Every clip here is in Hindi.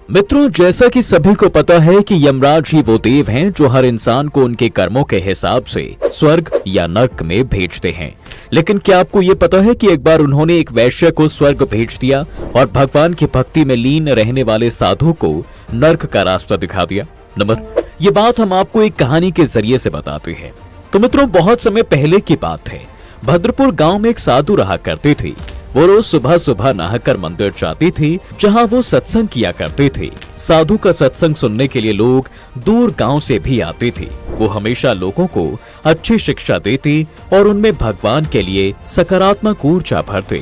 मित्रों, जैसा कि सभी को पता है कि यमराज ही वो देव हैं जो हर इंसान को उनके कर्मों के हिसाब से स्वर्ग या नर्क में भेजते हैं। लेकिन क्या आपको ये पता है कि एक बार उन्होंने एक वैश्य को स्वर्ग भेज दिया और भगवान की भक्ति में लीन रहने वाले साधु को नर्क का रास्ता दिखा दिया। नंबर ये बात हम आपको एक कहानी के जरिए से बताते हैं। तो मित्रों, बहुत समय पहले की बात है। भद्रपुर गांव में एक साधु रहा करते थे। वो रोज सुबह सुबह नहाकर मंदिर जाती थी, जहां वो सत्संग किया करते थे। साधु का सत्संग सुनने के लिए लोग दूर गांव से भी आते थे। वो हमेशा लोगों को अच्छी शिक्षा देते और उनमें भगवान के लिए सकारात्मक ऊर्जा भरते।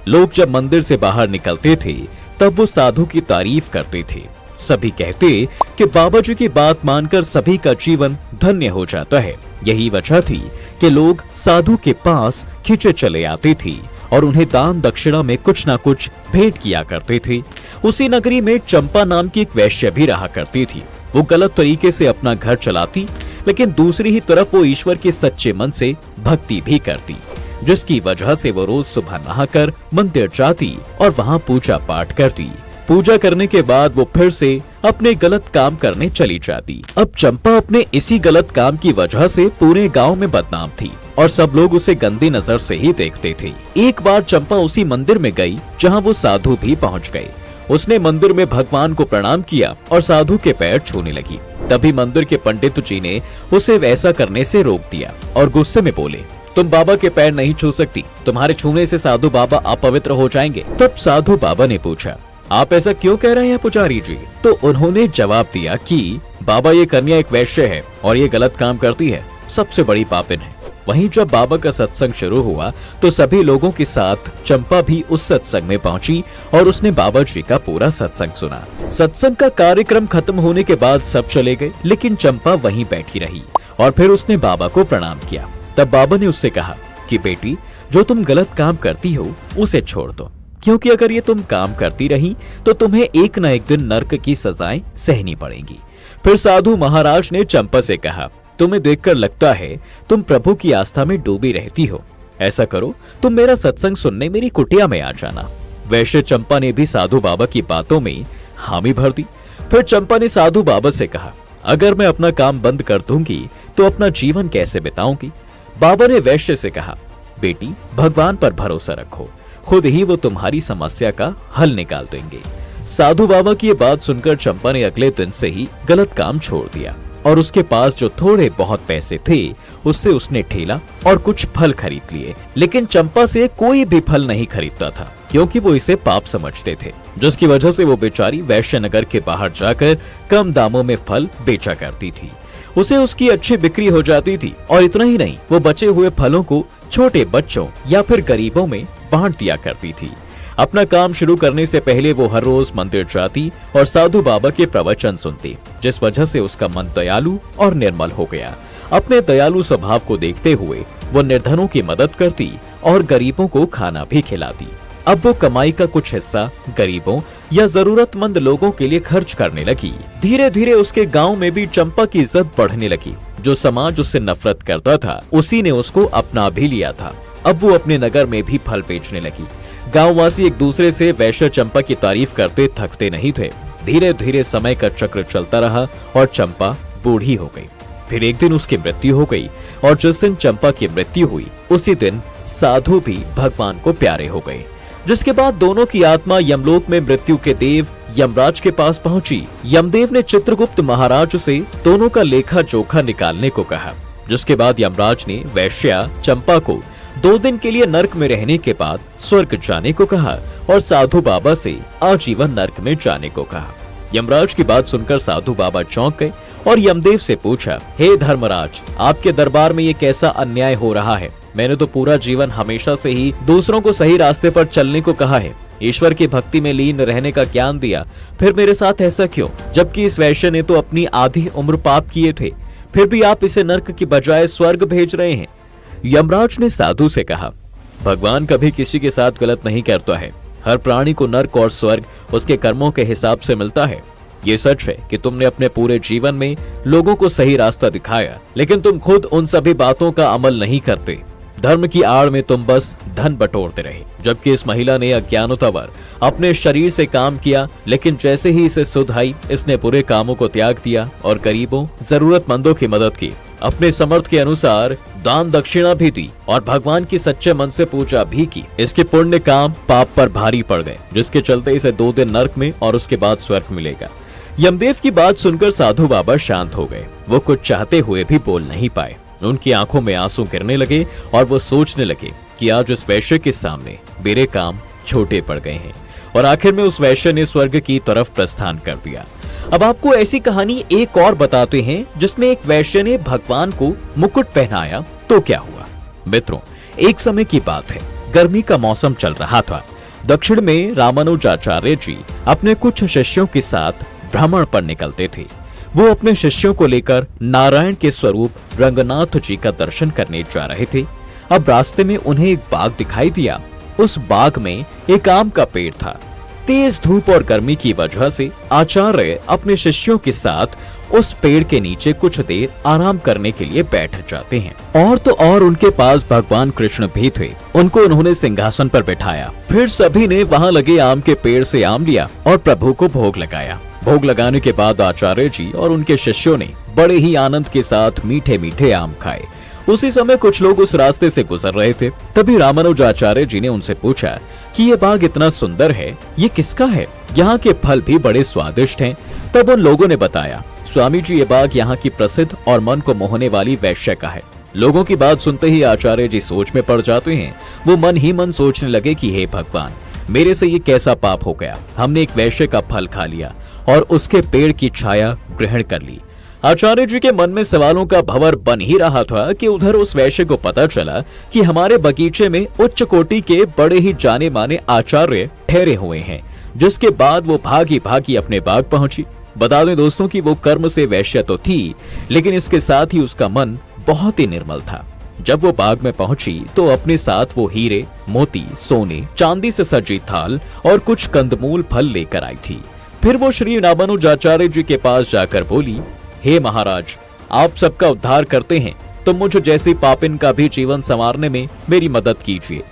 लोग जब मंदिर से बाहर निकलते थे तब वो साधु की तारीफ करते थे। सभी कहते कि बाबा जी की बात मानकर सभी का जीवन धन्य हो जाता है। यही वजह थी कि लोग साधु के पास खींचे चले आते थे और उन्हें दान दक्षिणा में कुछ ना कुछ भेंट किया करते थे। उसी नगरी में चंपा नाम की एक वैश्य भी रहा करती थी। वो गलत तरीके से अपना घर चलाती, लेकिन दूसरी ही तरफ वो ईश्वर के सच्चे मन से भक्ति भी करती, जिसकी वजह से वो रोज सुबह नहाकर मंदिर जाती और वहाँ पूजा पाठ करती। पूजा करने के बाद वो फिर से अपने गलत काम करने चली जाती। अब चंपा अपने इसी गलत काम की वजह से पूरे गांव में बदनाम थी और सब लोग उसे गंदी नजर से ही देखते थे। एक बार चंपा उसी मंदिर में गई जहां वो साधु भी पहुंच गए। उसने मंदिर में भगवान को प्रणाम किया और साधु के पैर छूने लगी। तभी मंदिर के पंडित जी ने उसे वैसा करने से रोक दिया और गुस्से में बोले, तुम बाबा के पैर नहीं छू सकती, तुम्हारे छूने से साधु बाबा अपवित्र हो जाएंगे। तब साधु बाबा ने पूछा, आप ऐसा क्यों कह रहे हैं पुजारी जी? तो उन्होंने जवाब दिया कि बाबा, ये कन्या एक वैश्य है और ये गलत काम करती है, सबसे बड़ी पापिन है। वहीं जब बाबा का सत्संग शुरू हुआ तो सभी लोगों के साथ चंपा भी उस सत्संग में पहुंची और उसने बाबा जी का पूरा सत्संग सुना। सत्संग का कार्यक्रम खत्म होने के बाद सब चले गए, लेकिन चंपा वहीं बैठी रही और फिर उसने बाबा को प्रणाम किया। तब बाबा ने उससे कहा कि बेटी, जो तुम गलत काम करती हो उसे छोड़ दो, क्योंकि अगर ये तुम काम करती रही तो तुम्हें एक न एक दिन नर्क की सजाएं सहनी पड़ेंगी। फिर साधु महाराज ने चंपा से कहा, तुम्हें देखकर लगता है तुम प्रभु की आस्था में डूबी रहती हो। ऐसा करो, तुम मेरा सत्संग सुनने मेरी कुटिया में आ जाना। वैश्य चंपा ने भी साधु बाबा की बातों में हामी भर दी। फिर चंपा ने साधु बाबा से कहा, अगर मैं अपना काम बंद कर दूंगी तो अपना जीवन कैसे बिताऊंगी? बाबा ने वैश्य से कहा, बेटी, भगवान पर भरोसा रखो, खुद ही वो तुम्हारी समस्या का हल निकाल देंगे। साधु बाबा की ये बात सुनकर चंपा ने अगले दिन से ही गलत काम छोड़ दिया और उसके पास जो थोड़े बहुत पैसे थे उससे उसने ठेला और कुछ फल खरीद लिए। लेकिन चंपा से कोई भी फल नहीं खरीदता था, क्योंकि वो इसे पाप समझते थे, जिसकी वजह से वो बेचारी वैश्य नगर के बाहर जाकर कम दामों में फल बेचा करती थी। उसे उसकी अच्छी बिक्री हो जाती थी और इतना ही नहीं, वो बचे हुए फलों को छोटे बच्चों या फिर गरीबों में बांट दिया करती थी। अपना काम शुरू करने से पहले वो हर रोज मंदिर जाती और साधु बाबा के प्रवचन सुनती, जिस वजह से उसका मन दयालु और निर्मल हो गया। अपने दयालु स्वभाव को देखते हुए वो निर्धनों की मदद करती और गरीबों को खाना भी खिलाती। अब वो कमाई का कुछ हिस्सा गरीबों या जरूरतमंद लोगों के लिए खर्च करने लगी। धीरे धीरे उसके गांव में भी चंपा की इज्जत बढ़ने लगी। जो समाज उससे नफरत करता था उसी ने उसको अपना भी लिया था। अब वो अपने नगर में भी फल बेचने लगी। गांववासी एक दूसरे से वैश्य चंपा की तारीफ करते थकते नहीं थे। धीरे धीरे समय का चक्र चलता रहा और चंपा बूढ़ी हो गई। फिर एक दिन उसकी मृत्यु हो गई और जिस दिन चंपा की मृत्यु हुई उसी दिन साधु भी भगवान को प्यारे हो गए। जिसके बाद दोनों की आत्मा यमलोक में मृत्यु के देव यमराज के पास पहुंची। यमदेव ने चित्रगुप्त महाराज से दोनों का लेखा जोखा निकालने को कहा, जिसके बाद यमराज ने वैश्या चंपा को 2 दिन के लिए नर्क में रहने के बाद स्वर्ग जाने को कहा और साधु बाबा से आजीवन नर्क में जाने को कहा। यमराज की बात सुनकर साधु बाबा चौंक गए और यमदेव से पूछा, हे धर्मराज, आपके दरबार में ये कैसा अन्याय हो रहा है? मैंने तो पूरा जीवन हमेशा से ही दूसरों को सही रास्ते पर चलने को कहा है, ईश्वर की भक्ति में लीन रहने का ज्ञान दिया, फिर मेरे साथ ऐसा क्यों? जबकि इस वैश्य ने तो अपनी आधी उम्र पाप किए थे, फिर भी आप इसे नर्क की बजाय स्वर्ग भेज रहे हैं। यमराज ने साधु से कहा, भगवान कभी किसी के साथ गलत नहीं करता है। हर प्राणी को नर्क और स्वर्ग उसके कर्मों के हिसाब से मिलता है। ये सच है कि तुमने अपने पूरे जीवन में लोगों को सही रास्ता दिखाया, लेकिन तुम खुद उन सभी बातों का अमल नहीं करते। धर्म की आड़ में तुम बस धन बटोरते रहे। जबकि इस महिला ने अज्ञानतावर अपने शरीर से काम किया, लेकिन जैसे ही इसे सुध आई, इसने बुरे कामों को त्याग दिया और गरीबों, जरूरतमंदों की मदद की। अपने समर्थ के अनुसार दान दक्षिणा भी दी और भगवान की सच्चे मन से पूजा भी की। इसके पुण्य काम पाप पर भारी पड़ गए, जिसके चलते इसे 2 दिन नरक में और उसके बाद स्वर्ग मिलेगा। यमदेव की बात सुनकर साधु बाबा शांत हो गए। वो कुछ चाहते हुए भी बोल नहीं पाए। उनकी आंखों में आंसू गिरने लगे और वो सोचने लगे कि आज उस वैश्य के सामने मेरे काम छोटे पड़ गए हैं। और आखिर में उस वैश्य ने स्वर्ग की तरफ प्रस्थान कर दिया। अब आपको ऐसी कहानी एक और बताते हैं जिसमें एक वैश्य ने भगवान को मुकुट पहनाया तो क्या हुआ। मित्रों, एक समय की बात है, गर्मी का मौसम चल रहा था। दक्षिण में रामानुजाचार्य जी अपने कुछ शिष्यों के साथ भ्रमण पर निकलते थे। वो अपने शिष्यों को लेकर नारायण के स्वरूप रंगनाथ जी का दर्शन करने जा रहे थे। अब रास्ते में उन्हें एक बाग दिखाई दिया। उस बाग में एक आम का पेड़ था। तेज धूप और गर्मी की वजह से आचार्य अपने शिष्यों के साथ उस पेड़ के नीचे कुछ देर आराम करने के लिए बैठ जाते हैं। और तो और उनके पास भगवान कृष्ण भी थे। उनको उन्होंने सिंहासन पर बैठाया। फिर सभी ने वहां लगे आम के पेड़ से आम लिया और प्रभु को भोग लगाया। भोग लगाने के बाद आचार्य जी और उनके शिष्यों ने बड़े ही आनंद के साथ मीठे मीठे आम खाए। उसी समय कुछ लोग उस रास्ते से गुजर रहे थे। तभी रामानुजाचार्य जी ने उनसे पूछा कि ये बाग इतना सुंदर है, ये किसका है? यहाँ के फल भी बड़े स्वादिष्ट हैं। तब उन लोगों ने बताया, स्वामी जी, ये बाग यहाँ की प्रसिद्ध और मन को मोहने वाली वैश्य का है। लोगों की बात सुनते ही आचार्य जी सोच में पड़ जाते हैं। वो मन ही मन सोचने लगे कि हे भगवान, मेरे से ये कैसा पाप हो गया। हमने एक वैश्य का फल खा लिया और उसके पेड़ की छाया ग्रहण कर ली। आचार्य जी के मन में सवालों का भंवर बन ही रहा था कि उधर उस वैश्य को पता चला कि हमारे बगीचे में उच्च कोटि के बड़े ही जाने माने आचार्य ठहरे हुए हैं। जिसके बाद वो भागी भागी अपने बाग पहुंची। बता दें दोस्तों कि वो कर्म से वैश्य तो थी, लेकिन इसके साथ ही उसका मन बहुत ही निर्मल था। जब वो बाग में पहुंची तो अपने साथ वो हीरे, मोती, सोने, चांदी से सजी थाल और कुछ कंदमूल फल लेकर आई थी। फिर वो श्री रामानुजाचार्य जी के पास जाकर बोली, हे महाराज, आप सबका उद्धार करते हैं, तो मुझ जैसी पापिन का भी जीवन संवारने में मेरी मदद कीजिए।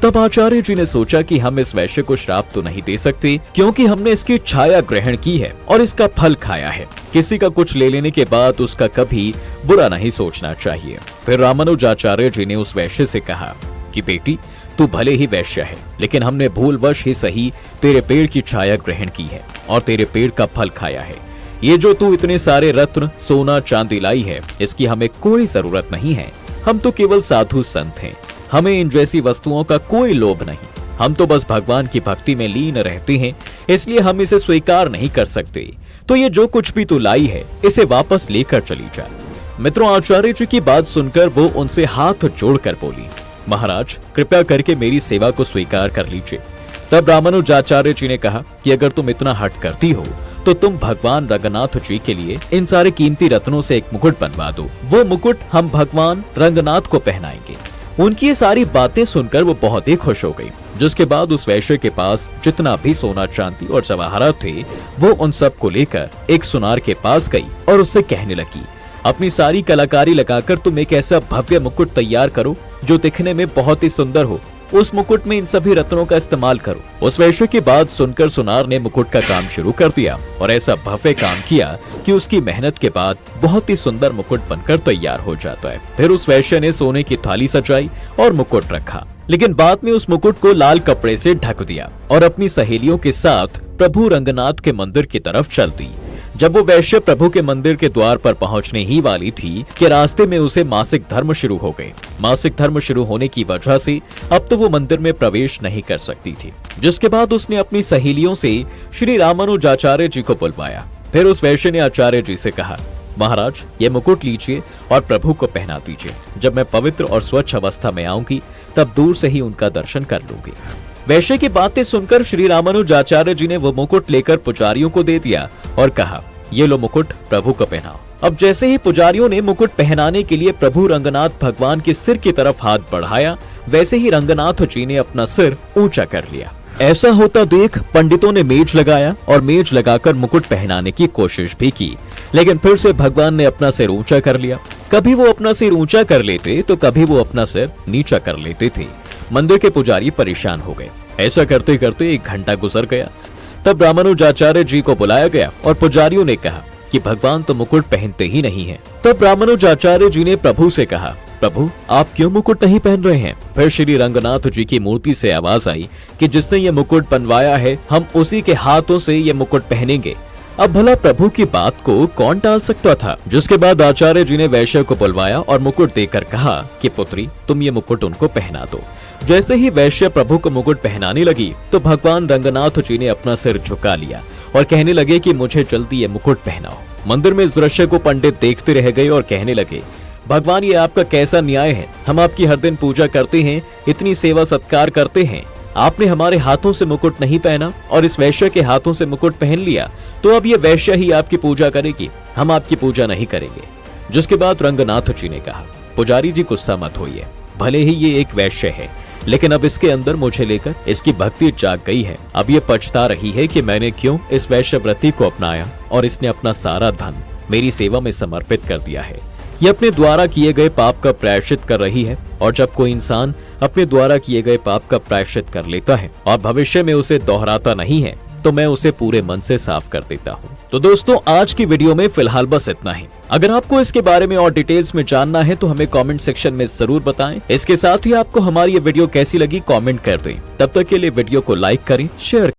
तब आचार्य जी ने सोचा कि हम इस वैश्य को श्राप तो नहीं दे सकते, क्योंकि हमने इसकी छाया ग्रहण की है और इसका फल खाया है। किसी का कुछ ले लेने के बाद उसका कभी बुरा नहीं सोचना चाहिए। फिर रामानुजाचार्य जी ने उस वैश्य से कहा कि बेटी, तू भले ही वैश्य है, लेकिन हमने भूलवश ही सही तेरे पेड़ की छाया ग्रहण की है और तेरे पेड़ का फल खाया है। ये जो तू इतने सारे रत्न, सोना, चांदी लाई है, इसकी हमें कोई जरूरत नहीं है। हम तो केवल साधु संत हैं। हमें इन जैसी वस्तुओं का कोई लोभ नहीं। हम तो बस भगवान की भक्ति में लीन रहते हैं, इसलिए हम इसे स्वीकार नहीं कर सकते। तो ये जो कुछ भी तू लाई है, इसे वापस लेकर चली जा। मित्रों, आचार्य जी की बात सुनकर वो उनसे हाथ जोड़कर बोली, महाराज, कृपया करके मेरी सेवा को स्वीकार कर लीजिए। तब रामानुजाचार्य जी ने कहा कि अगर तुम इतना हट करती हो तो तुम भगवान रंगनाथ जी के लिए इन सारे कीमती रत्नों से एक मुकुट बनवा दो। वो मुकुट हम भगवान रंगनाथ को पहनाएंगे। उनकी ये सारी बातें सुनकर वो बहुत ही खुश हो गई। जिसके बाद उस वैश्य के पास जितना भी सोना, चांदी और जवाहरात थे, वो उन सब को लेकर एक सुनार के पास गई और उससे कहने लगी, अपनी सारी कलाकारी लगाकर तुम एक ऐसा भव्य मुकुट तैयार करो जो दिखने में बहुत ही सुंदर हो। उस मुकुट में इन सभी रत्नों का इस्तेमाल करो। उस वैश्य की बात सुनकर सुनार ने मुकुट का काम शुरू कर दिया और ऐसा भव्य काम किया कि उसकी मेहनत के बाद बहुत ही सुंदर मुकुट बनकर तैयार हो जाता है। फिर उस वैश्य ने सोने की थाली सजाई और मुकुट रखा, लेकिन बाद में उस मुकुट को लाल कपड़े से ढक दिया और अपनी सहेलियों के साथ प्रभु रंगनाथ के मंदिर की तरफ चल दी। जब वो वैश्य प्रभु के मंदिर के द्वार पर पहुंचने ही वाली थी कि रास्ते में उसे मासिक धर्म शुरू हो गए। मासिक धर्म शुरू होने की वजह से अब तो वो मंदिर में प्रवेश नहीं कर सकती थी। जिसके बाद उसने अपनी सहेलियों से श्री रामानुजाचार्य जी को बुलवाया। फिर उस वैश्य ने आचार्य जी से कहा, महाराज, ये मुकुट लीजिए और प्रभु को पहना दीजिए। जब मैं पवित्र और स्वच्छ अवस्था में आऊंगी तब दूर से ही उनका दर्शन कर लूंगी। वैश्य की बातें सुनकर श्री रामानुजाचार्य जी ने वो मुकुट लेकर पुजारियों को दे दिया और कहा, ये लो मुकुट, प्रभु को पहनाओ। अब जैसे ही पुजारियों ने मुकुट पहनाने के लिए प्रभु रंगनाथ भगवान के सिर की तरफ हाथ बढ़ाया, वैसे ही रंगनाथ जी ने अपना सिर ऊंचा कर लिया। ऐसा होता देख पंडितों ने मेज लगाया और मेज लगाकर मुकुट पहनाने की कोशिश भी की, लेकिन फिर से भगवान ने अपना सिर ऊंचा कर लिया। कभी वो अपना सिर ऊंचा कर लेते तो कभी वो अपना सिर नीचा कर लेते थे। मंदिर के पुजारी परेशान हो गए। ऐसा करते करते 1 घंटा गुजर गया। तब रामानुजाचार्य जी को बुलाया गया और पुजारियों ने कहा कि भगवान तो मुकुट पहनते ही नहीं हैं। तब रामानुजाचार्य जी ने प्रभु से कहा, प्रभु आप क्यों मुकुट नहीं पहन रहे हैं? फिर श्री रंगनाथ जी की मूर्ति से आवाज आई कि जिसने ये मुकुट बनवाया है हम उसी के हाथों से ये मुकुट पहनेंगे। अब भला प्रभु की बात को कौन टाल सकता था? जिसके बाद आचार्य जी ने वैश्य को बुलवाया और मुकुट देकर कहा कि पुत्री तुम ये मुकुट उनको पहना दो। जैसे ही वैश्य प्रभु को मुकुट पहनाने लगी तो भगवान रंगनाथ जी ने अपना सिर झुका लिया और कहने लगे कि मुझे जल्दी ये मुकुट पहनाओ। मंदिर में इस दृश्य को पंडित देखते रह गए और कहने लगे, भगवान ये आपका कैसा न्याय है? हम आपकी हर दिन पूजा करते हैं, इतनी सेवा सत्कार करते हैं, आपने हमारे हाथों से मुकुट नहीं पहना और इस वैश्य के हाथों से मुकुट पहन लिया, तो अब ये वैश्य ही आपकी पूजा करेगी, हम आपकी पूजा नहीं करेंगे। जिसके बाद रंगनाथ जी ने कहा, पुजारी जी गुस्सा मत होइए, भले ही ये एक वैश्य है लेकिन अब इसके अंदर मुझे लेकर इसकी भक्ति जाग गई है। अब ये पछता रही है कि मैंने क्यों इस वैश्य व्रती को अपनाया और इसने अपना सारा धन मेरी सेवा में समर्पित कर दिया है। ये अपने द्वारा किए गए पाप का प्रायश्चित कर रही है और जब कोई इंसान अपने द्वारा किए गए पाप का प्रायश्चित कर लेता है और भविष्य में उसे दोहराता नहीं है तो मैं उसे पूरे मन से साफ कर देता हूँ। तो दोस्तों आज की वीडियो में फिलहाल बस इतना ही। अगर आपको इसके बारे में और डिटेल्स में जानना है तो हमें कमेंट सेक्शन में जरूर बताएं। इसके साथ ही आपको हमारी ये वीडियो कैसी लगी कमेंट कर दें। तब तक के लिए वीडियो को लाइक करें, शेयर